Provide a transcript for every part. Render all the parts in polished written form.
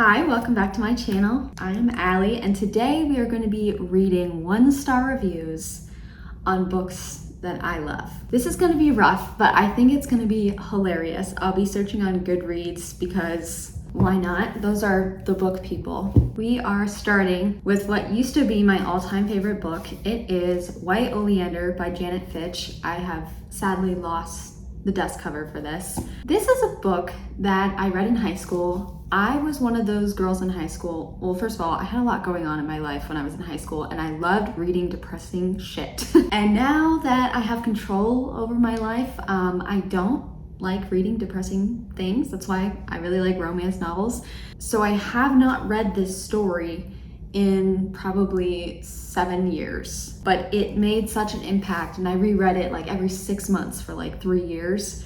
Hi, welcome back to my channel. I am Allie, and today we are going to be reading 1-star reviews on books that I love. This is going to be rough, but I think it's going to be hilarious. I'll be searching on Goodreads because why not? Those are the book people. We are starting with what used to be my all-time favorite book. It is White Oleander by Janet Fitch. I have sadly lost the desk cover for this. This is a book that I read in high school. I was one of those girls in high school. Well, first of all, I had a lot going on in my life when I was in high school, and I loved reading depressing shit. And now that I have control over my life, I don't like reading depressing things. That's why I really like romance novels. So I have not read this story in probably 7 years, but it made such an impact, and I reread it like every 6 months for like 3 years.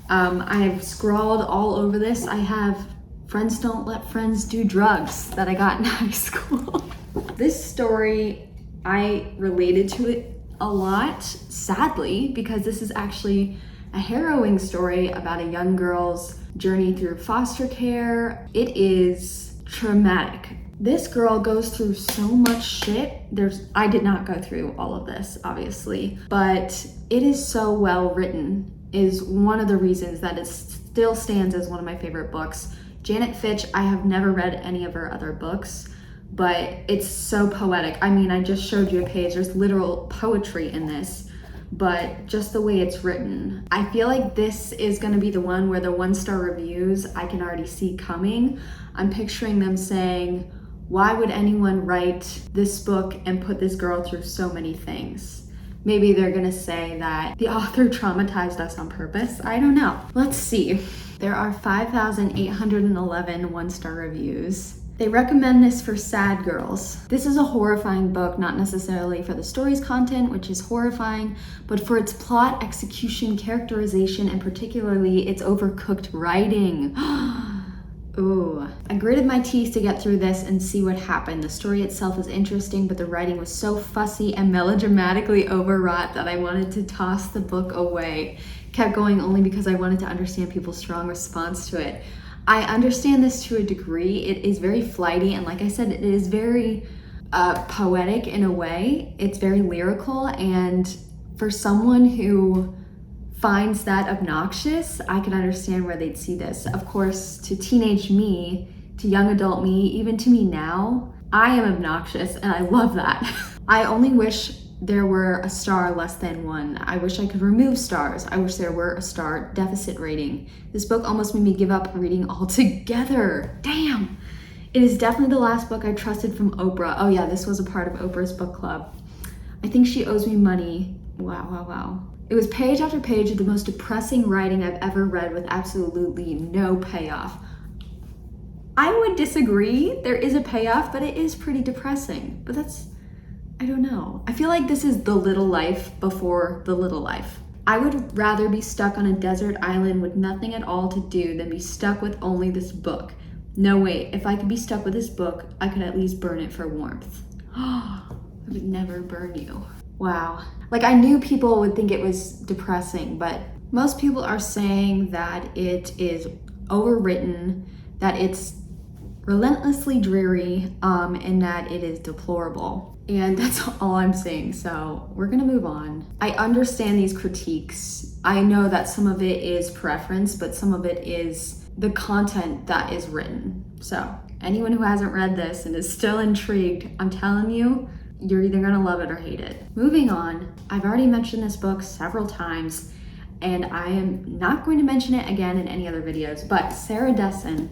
I've scrawled all over this. I have Friends Don't Let Friends Do Drugs that I got in high school. This story, I related to it a lot, sadly, because this is actually a harrowing story about a young girl's journey through foster care. It is traumatic. This girl goes through so much shit. I did not go through all of this, obviously, but it is so well written, is one of the reasons that it still stands as one of my favorite books. Janet Fitch, I have never read any of her other books, but it's so poetic. I mean, I just showed you a page. There's literal poetry in this, but just the way it's written. I feel like this is gonna be the one where the 1-star reviews I can already see coming. I'm picturing them saying, why would anyone write this book and put this girl through so many things? Maybe they're gonna say that the author traumatized us on purpose. I don't know. Let's see. There are 5,811 1-star reviews. They recommend this for sad girls. This is a horrifying book, not necessarily for the story's content, which is horrifying, but for its plot, execution, characterization, and particularly its overcooked writing. Ooh. I gritted my teeth to get through this and see what happened. The story itself is interesting, but the writing was so fussy and melodramatically overwrought that I wanted to toss the book away. Kept going only because I wanted to understand people's strong response to it. I understand this to a degree. It is very flighty, and like I said, it is very poetic in a way. It's very lyrical, and for someone who finds that obnoxious, I can understand where they'd see this. Of course, to teenage me, to young adult me, even to me now, I am obnoxious, and I love that. I only wish there were a star less than 1. I wish I could remove stars. I wish there were a star deficit rating. This book almost made me give up reading altogether. Damn. It is definitely the last book I trusted from Oprah. Oh yeah, this was a part of Oprah's book club. I think she owes me money. Wow, wow, wow. It was page after page of the most depressing writing I've ever read with absolutely no payoff. I would disagree. There is a payoff, but it is pretty depressing. But that's, I don't know. I feel like this is the little life before the little life. I would rather be stuck on a desert island with nothing at all to do than be stuck with only this book. No wait, if I could be stuck with this book, I could at least burn it for warmth. I would never burn you. Wow. Like, I knew people would think it was depressing, but most people are saying that it is overwritten, that it's relentlessly dreary, and that it is deplorable. And that's all I'm saying, so we're gonna move on. I understand these critiques. I know that some of it is preference, but some of it is the content that is written. So anyone who hasn't read this and is still intrigued, I'm telling you, you're either gonna love it or hate it. Moving on, I've already mentioned this book several times, and I am not going to mention it again in any other videos, but Sarah Dessen,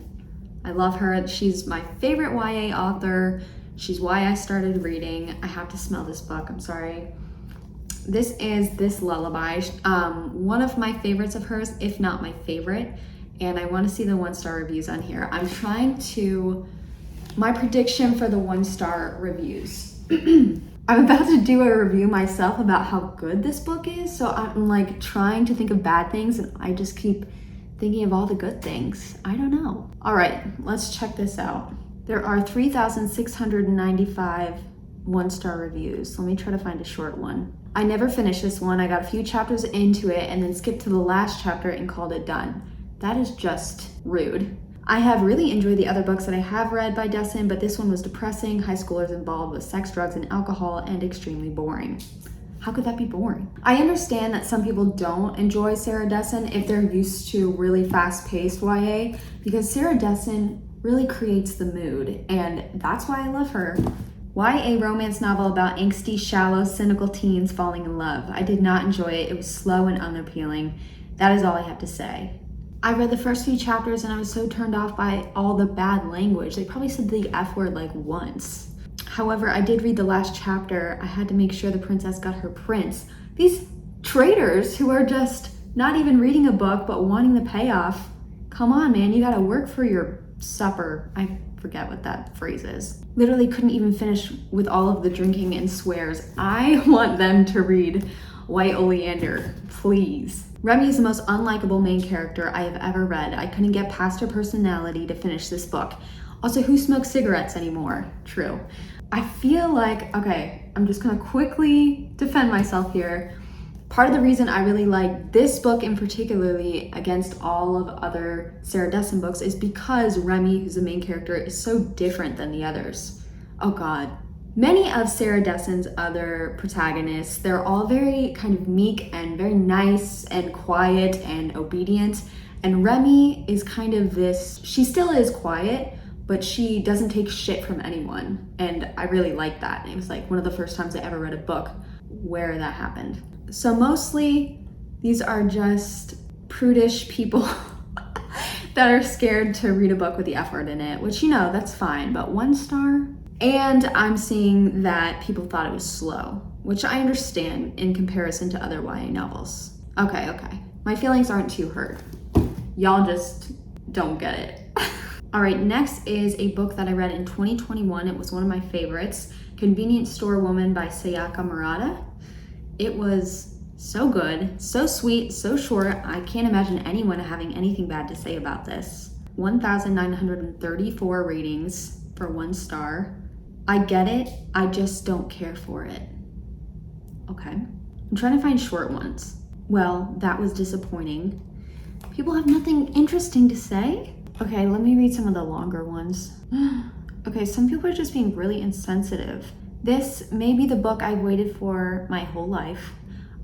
I love her. She's my favorite YA author. She's why I started reading. I have to smell this book, I'm sorry. This is This Lullaby, one of my favorites of hers, if not my favorite, and I wanna see the 1-star reviews on here. I'm trying to, my prediction for the 1-star reviews. I'm about to do a review myself about how good this book is, so I'm like trying to think of bad things, and I just keep thinking of all the good things. I don't know. All right, let's check this out. There are 3,695 1-star reviews. Let me try to find a short one. I never finished this one. I got a few chapters into it and then skipped to the last chapter and called it done. That is just rude. I have really enjoyed the other books that I have read by Dessen, but this one was depressing, high schoolers involved with sex, drugs, and alcohol, and extremely boring. How could that be boring? I understand that some people don't enjoy Sarah Dessen if they're used to really fast-paced YA, because Sarah Dessen really creates the mood, and that's why I love her. YA romance novel about angsty, shallow, cynical teens falling in love. I did not enjoy it. It was slow and unappealing. That is all I have to say. I read the first few chapters and I was so turned off by all the bad language. They probably said the F word like once. However, I did read the last chapter. I had to make sure the princess got her prince. These traders who are just not even reading a book but wanting the payoff. Come on, man, you gotta work for your supper. I forget what that phrase is. Literally couldn't even finish with all of the drinking and swears. I want them to read White Oleander, please. Remy is the most unlikable main character I have ever read. I couldn't get past her personality to finish this book. Also, who smokes cigarettes anymore? True. I feel like, okay, I'm just gonna quickly defend myself here. Part of the reason I really like this book in particularly against all of other Sarah Dessen books is because Remy, who's the main character, is so different than the others. Oh God. Many of Sarah Dessen's other protagonists, they're all very kind of meek and very nice and quiet and obedient. And Remy is kind of this, she still is quiet, but she doesn't take shit from anyone. And I really like that. It was like one of the first times I ever read a book where that happened. So mostly these are just prudish people that are scared to read a book with the F word in it, which, you know, that's fine, but 1 star? And I'm seeing that people thought it was slow, which I understand in comparison to other YA novels. Okay. My feelings aren't too hurt. Y'all just don't get it. All right, next is a book that I read in 2021. It was one of my favorites, Convenience Store Woman by Sayaka Murata. It was so good, so sweet, so short. I can't imagine anyone having anything bad to say about this. 1,934 ratings for 1 star. I get it, I just don't care for it. Okay, I'm trying to find short ones. Well, that was disappointing. People have nothing interesting to say? Okay, let me read some of the longer ones. Okay, some people are just being really insensitive. This may be the book I've waited for my whole life.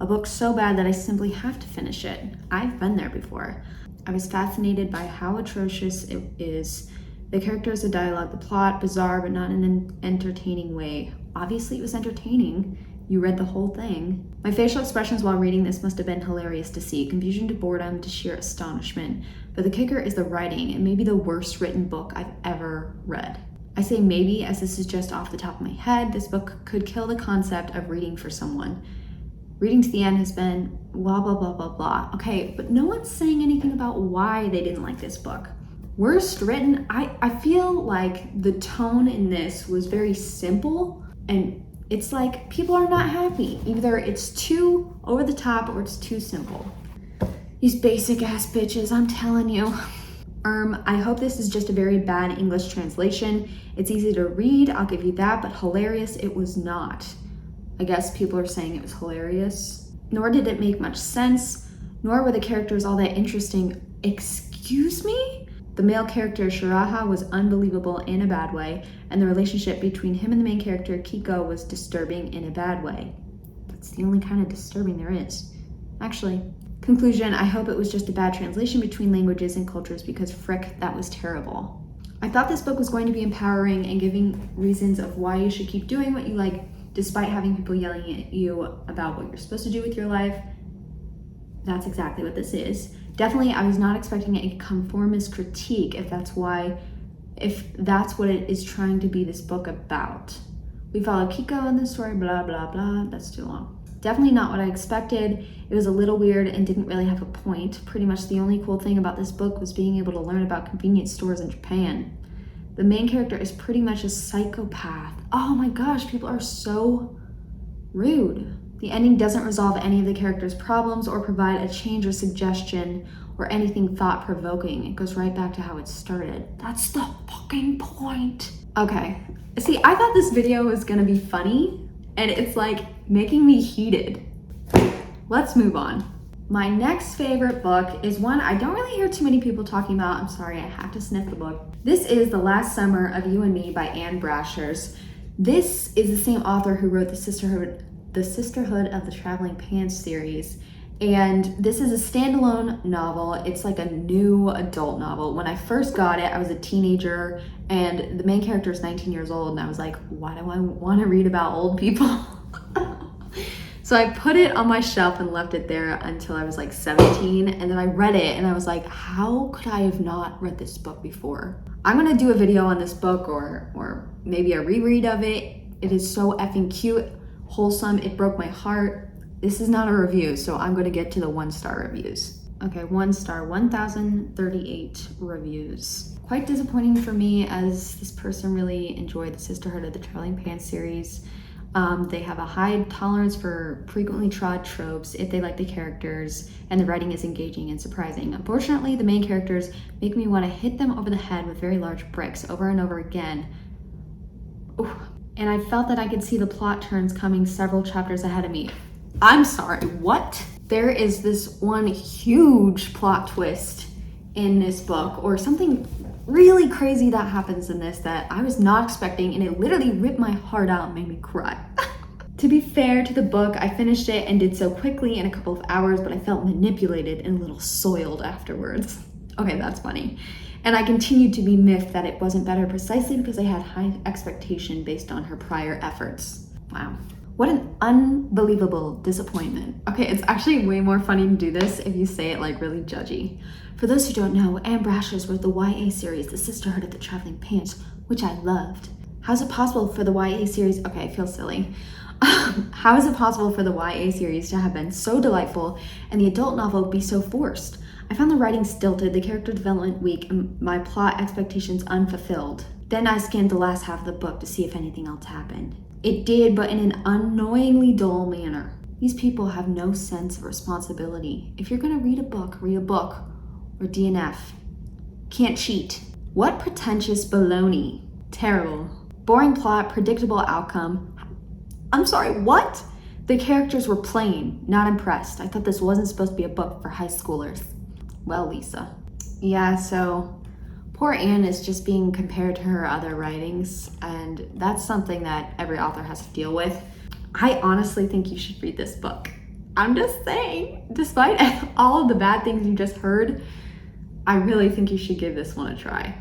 A book so bad that I simply have to finish it. I've been there before. I was fascinated by how atrocious it is. The characters, the dialogue, the plot, bizarre but not in an entertaining way. Obviously it was entertaining. You read the whole thing. My facial expressions while reading this must have been hilarious to see. Confusion to boredom to sheer astonishment. But the kicker is the writing. It may be the worst written book I've ever read. I say maybe as this is just off the top of my head. This book could kill the concept of reading for someone. Reading to the end has been blah, blah, blah, blah, blah. Okay, but no one's saying anything about why they didn't like this book. Worst written, I feel like the tone in this was very simple, and it's like people are not happy. Either it's too over the top or it's too simple. These basic ass bitches, I'm telling you. I hope this is just a very bad English translation. It's easy to read, I'll give you that, but hilarious it was not. I guess people are saying it was hilarious. Nor did it make much sense, nor were the characters all that interesting. Excuse me? The male character Shiraha was unbelievable in a bad way, and the relationship between him and the main character Kiko was disturbing in a bad way. That's the only kind of disturbing there is. Actually, conclusion, I hope it was just a bad translation between languages and cultures because frick, that was terrible. I thought this book was going to be empowering and giving reasons of why you should keep doing what you like despite having people yelling at you about what you're supposed to do with your life. That's exactly what this is. Definitely, I was not expecting a conformist critique if that's what it is trying to be this book about. We follow Kiko in the story, blah, blah, blah. That's too long. Definitely not what I expected. It was a little weird and didn't really have a point. Pretty much the only cool thing about this book was being able to learn about convenience stores in Japan. The main character is pretty much a psychopath. Oh my gosh, people are so rude. The ending doesn't resolve any of the characters' problems or provide a change or suggestion or anything thought-provoking. It goes right back to how it started. That's the fucking point. Okay, see, I thought this video was gonna be funny, and it's like making me heated. Let's move on. My next favorite book is one I don't really hear too many people talking about. I'm sorry, I have to sniff the book. This is The Last Summer of You and Me by Anne Brashers. This is the same author who wrote the Sisterhood of the Traveling Pants series. And this is a standalone novel. It's like a new adult novel. When I first got it, I was a teenager and the main character is 19 years old. And I was like, why do I want to read about old people? So I put it on my shelf and left it there until I was like 17, and then I read it and I was like, how could I have not read this book before? I'm gonna do a video on this book or maybe a reread of it. It is so effing cute, wholesome, it broke my heart. This is not a review, so I'm gonna get to the 1-star reviews. Okay, 1 star, 1,038 reviews. Quite disappointing for me as this person really enjoyed the Sisterhood of the Traveling Pants series. They have a high tolerance for frequently trod tropes if they like the characters, and the writing is engaging and surprising. Unfortunately, the main characters make me want to hit them over the head with very large bricks over and over again. Ooh. And I felt that I could see the plot turns coming several chapters ahead of me. I'm sorry, what? There is this one huge plot twist in this book, or something really crazy that happens in this that I was not expecting, and it literally ripped my heart out and made me cry. To be fair to the book, I finished it and did so quickly in a couple of hours, but I felt manipulated and a little soiled afterwards. Okay, that's funny. And I continued to be miffed that it wasn't better precisely because I had high expectation based on her prior efforts. Wow. What an unbelievable disappointment. Okay, it's actually way more funny to do this if you say it like really judgy. For those who don't know, Anne Brashers wrote the YA series, The Sisterhood of the Traveling Pants, which I loved. How is it possible for the YA series, okay, I feel silly. How is it possible for the YA series to have been so delightful and the adult novel be so forced? I found the writing stilted, the character development weak, and my plot expectations unfulfilled. Then I scanned the last half of the book to see if anything else happened. It did, but in an annoyingly dull manner. These people have no sense of responsibility. If you're gonna read a book, or DNF. Can't cheat. What pretentious baloney. Terrible. Boring plot, predictable outcome. I'm sorry, what? The characters were plain, not impressed. I thought this wasn't supposed to be a book for high schoolers. Well, Lisa. Yeah, so poor Anne is just being compared to her other writings, and that's something that every author has to deal with. I honestly think you should read this book. I'm just saying, despite all of the bad things you just heard, I really think you should give this one a try.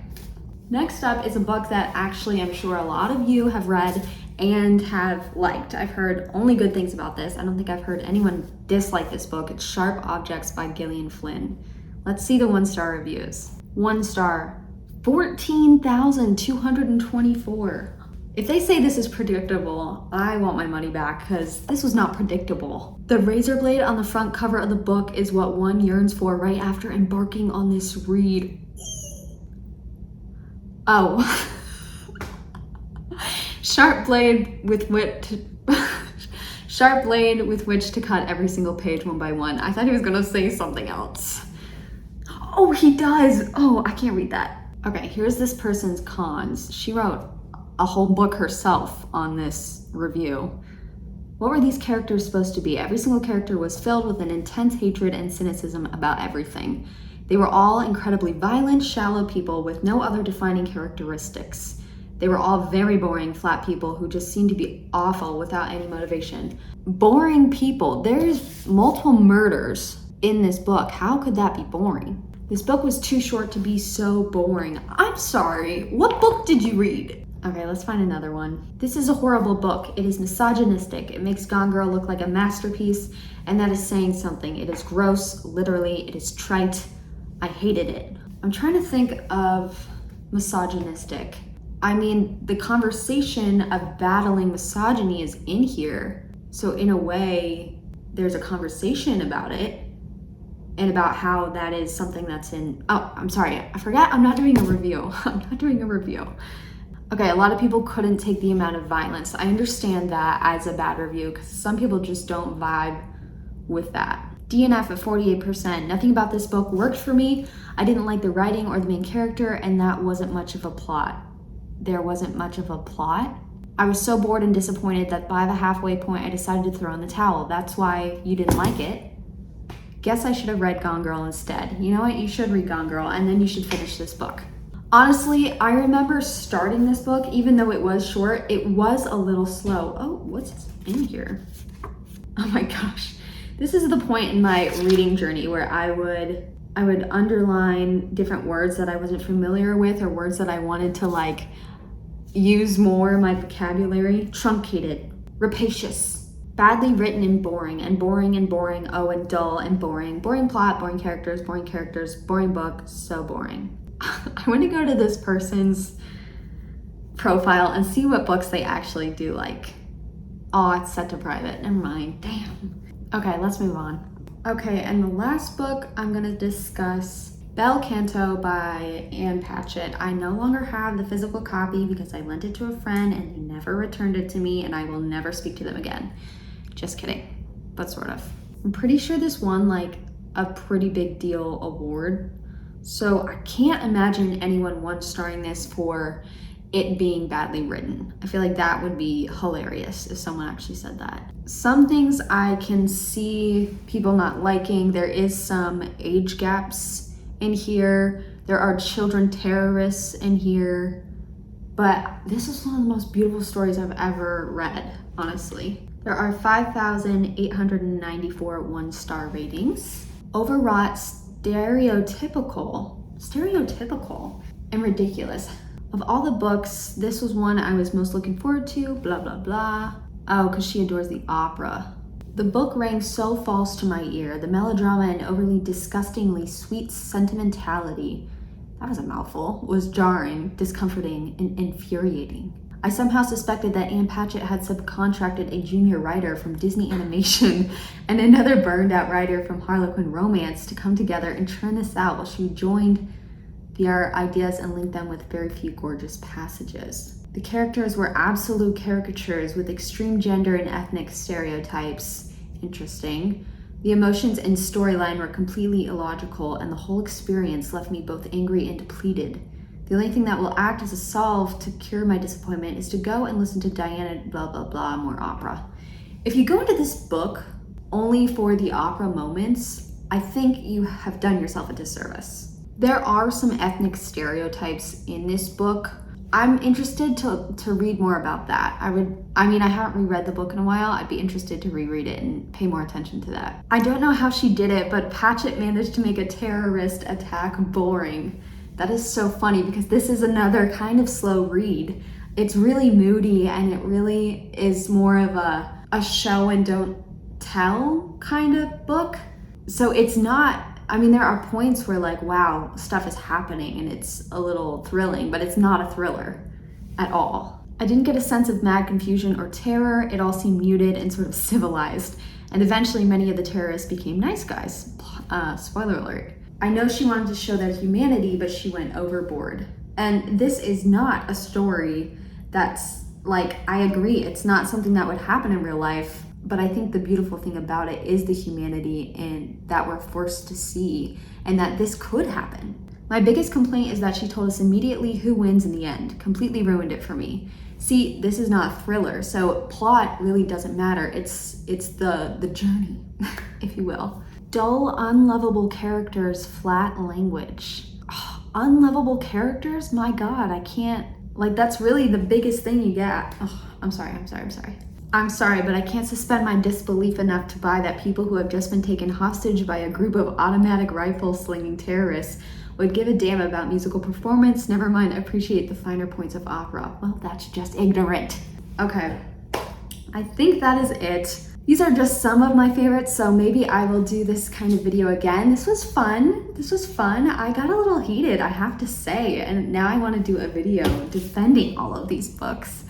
Next up is a book that actually I'm sure a lot of you have read and have liked. I've heard only good things about this. I don't think I've heard anyone dislike this book. It's Sharp Objects by Gillian Flynn. Let's see the 1-star reviews. 1 star, 14,224. If they say this is predictable, I want my money back because this was not predictable. The razor blade on the front cover of the book is what one yearns for right after embarking on this read. Oh. Sharp blade with which to cut every single page one by one. I thought he was gonna say something else. Oh, he does. Oh, I can't read that. Okay, here's this person's cons. She wrote a whole book herself on this review. What were these characters supposed to be? Every single character was filled with an intense hatred and cynicism about everything. They were all incredibly violent, shallow people with no other defining characteristics. They were all very boring, flat people who just seemed to be awful without any motivation. Boring people. There's multiple murders in this book. How could that be boring? This book was too short to be so boring. I'm sorry. What book did you read? Okay, let's find another one. This is a horrible book. It is misogynistic. It makes Gone Girl look like a masterpiece, and that is saying something. It is gross, literally. It is trite. I hated it. I'm trying to think of misogynistic. I mean, the conversation of battling misogyny is in here. So in a way, there's a conversation about it and about how that is something that's in, oh, I'm sorry. I forgot I'm not doing a review. Okay, a lot of people couldn't take the amount of violence. I understand that as a bad review because some people just don't vibe with that. DNF at 48%. Nothing about this book worked for me. I didn't like the writing or the main character, and that wasn't much of a plot. There wasn't much of a plot. I was so bored and disappointed that by the halfway point, I decided to throw in the towel. That's why you didn't like it. Guess I should have read Gone Girl instead. You know what? You should read Gone Girl, and then you should finish this book. Honestly, I remember starting this book, even though it was short, it was a little slow. Oh, what's in here? Oh my gosh. This is the point in my reading journey where I would underline different words that I wasn't familiar with, or words that I wanted to like use more in my vocabulary. Truncated, rapacious, badly written and boring, and boring and boring, oh, and dull and boring. Boring plot, boring characters, boring book, so boring. I want to go to this person's profile and see what books they actually do like. Oh, it's set to private. Never mind. Damn. Okay, let's move on. Okay, and the last book I'm going to discuss, Bel Canto by Ann Patchett. I no longer have the physical copy because I lent it to a friend and he never returned it to me, and I will never speak to them again. Just kidding, but sort of. I'm pretty sure this won like a pretty big deal award. So I can't imagine anyone one-starring this for it being badly written. I feel like that would be hilarious if someone actually said that. Some things I can see people not liking. There is some age gaps in here. There are children terrorists in here. But this is one of the most beautiful stories I've ever read, honestly. There are 5,894 one-star ratings. Overwrought, stereotypical, and ridiculous. Of all the books, this was one I was most looking forward to, blah, blah, blah. Oh, because she adores the opera. The book rang so false to my ear. The melodrama and overly disgustingly sweet sentimentality, that was a mouthful, was jarring, discomforting, and infuriating. I somehow suspected that Ann Patchett had subcontracted a junior writer from Disney Animation and another burned out writer from Harlequin Romance to come together and churn this out while she joined their ideas and linked them with very few gorgeous passages. The characters were absolute caricatures with extreme gender and ethnic stereotypes. Interesting. The emotions and storyline were completely illogical, and the whole experience left me both angry and depleted. The only thing that will act as a salve to cure my disappointment is to go and listen to Diana blah blah blah more opera. If you go into this book only for the opera moments, I think you have done yourself a disservice. There are some ethnic stereotypes in this book. I'm interested to read more about that. I haven't reread the book in a while. I'd be interested to reread it and pay more attention to that. I don't know how she did it, but Patchett managed to make a terrorist attack boring. That is so funny because this is another kind of slow read. It's really moody, and it really is more of a show and don't tell kind of book. So it's not, there are points where like, wow, stuff is happening and it's a little thrilling, but it's not a thriller at all. I didn't get a sense of mad confusion or terror. It all seemed muted and sort of civilized. And eventually many of the terrorists became nice guys. Spoiler alert. I know she wanted to show their humanity, but she went overboard. And this is not a story that's like, I agree, it's not something that would happen in real life, but I think the beautiful thing about it is the humanity and that we're forced to see, and that this could happen. My biggest complaint is that she told us immediately who wins in the end. Completely ruined it for me. See, this is not a thriller, so plot really doesn't matter. It's the journey, if you will. Dull, unlovable characters, flat language. Oh, unlovable characters? My God, I can't, like, that's really the biggest thing you get. Oh, I'm sorry, but I can't suspend my disbelief enough to buy that people who have just been taken hostage by a group of automatic rifle slinging terrorists would give a damn about musical performance, never mind appreciate the finer points of opera. Well, that's just ignorant. Okay, I think that is it. These are just some of my favorites, so maybe I will do this kind of video again. This was fun. I got a little heated, I have to say, and now I want to do a video defending all of these books,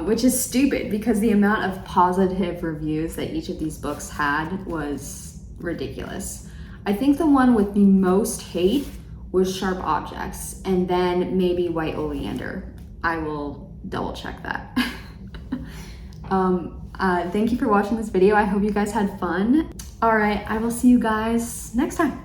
which is stupid because the amount of positive reviews that each of these books had was ridiculous. I think the one with the most hate was Sharp Objects, and then maybe White Oleander. I will double check that. Thank you for watching this video. I hope you guys had fun. All right, I will see you guys next time.